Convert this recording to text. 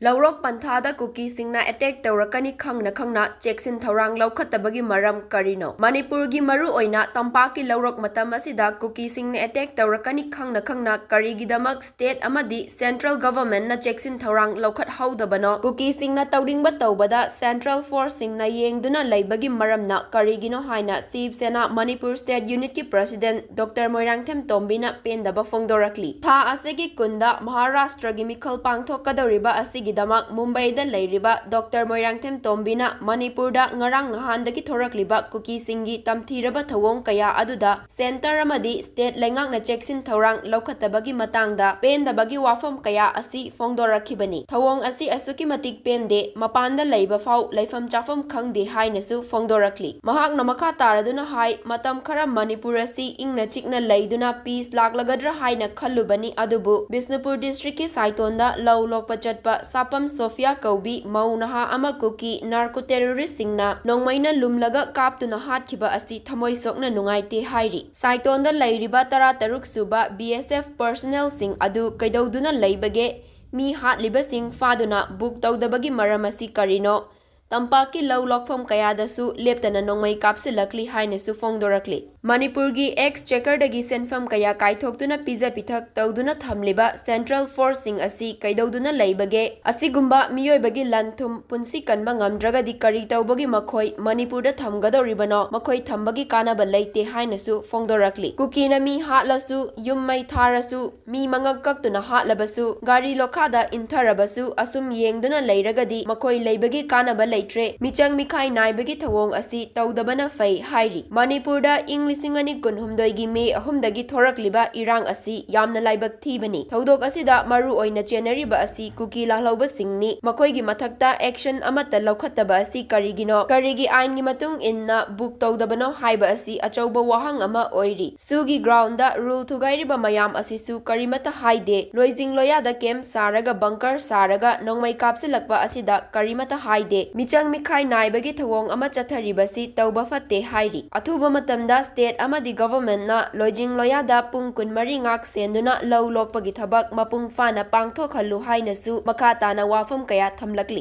Lourok Panthada Kukisingna attack Tourakkani Khangna Cheksin Thourang Loukhattaba maram Karigino. Manipurgi maru oina tampaki Lourok matam asida Kukisingna attack Tourakkani Khangna Karigidamak state amadi central government na Cheksin Thourang Loukhattaba Kukisingna tawdingba tawbada central forcing na yengduna laibagi maramna Karigino haina Siv Sena Manipur state unit ki president Dr. Moirangthem Tombina pendaba fongdorakli. Tha asegi kunda Maharashtra gi mikhal pangthokadoriba asigi Damak Mumbai da Lairiba Dr. Moirangthem Tombina Manipur da ngarang nahandagi thorakliba Kukisinggi tamthiraba thawong kaya aduda center amadi state lengak na Cheksin Thourang Loukhattaba matangda pendabagi wafam kaya asi fongdorakhibani. Thawong asi asuki matik pende mapanda laiba fau laifam chafam khangde hainasu fongdorakli. Mahakna makha taraduna hai matam khara Manipur asi ingna chikna laiduna peace laklagadra haina khallubani adubu Bisnupur district ki saitonda law lokpa chatpa Sapam Sofia Kaubi Maunaha ama Kuki narco terrorist singna nongmaina lumlaga kaptuna hatkiba asi thamoi sokna nungaite hairi. Saitonda lairiba taruk suba BSF personnel sing adu kaidoduna laibage mi hatliba sing faduna book tawdabagi maramasi karino. Tampaki law lokfam kayadasu leptana nongmai kapsilakli hainasu fongdorakli. Manipurgi exchequer dagi senfam kaya kaithokduna pizza pithak tawduna thamliba central forcing asi kaidoduna laibage asigumba miyoibagi lanthum punsi kanba ngamdragadi kari tawbagi makhoi Manipurda thamgadoribano makhoi thambagi kanaba leite hainasu fongdorakli. Kukina mi hatlasu yummai tharasu mi mangakaktuna hatlabasu gari lokhada intharabasu asum yengduna leiragadi makhoi leibagi kanaba Michang Mikai Naibagi Thawong asi Tawdabana Fai Hairi. Manipurda ing lisingani kunhumdoigi me ahumdagi thorakliba irang asi yamna laibak thibani. Thawdok asida maru oina cheneriba asi Kuki lahlauba singni makoigi mathakta action amata Loukhattaba asi Karigino. Karigi aingi matung inna book tawdabano haiba asi achauba wahang ama oiri. Sugi grounda rule thugairiba mayam asisu karimata haide. Loizing loyada kem saraga bunker saraga nongmai kapsilakba asida karimata haide. Michang Mikai Naibagi Thawong ama Chatharibasi Tauba Fate Hairi. Athuba matamda state amadi government na Loijing Loyada Pung Kunmari ngak senduna law lokpagi thabak mapung fana pangthokhallu hainasu makata na wafam kaya thamlakli.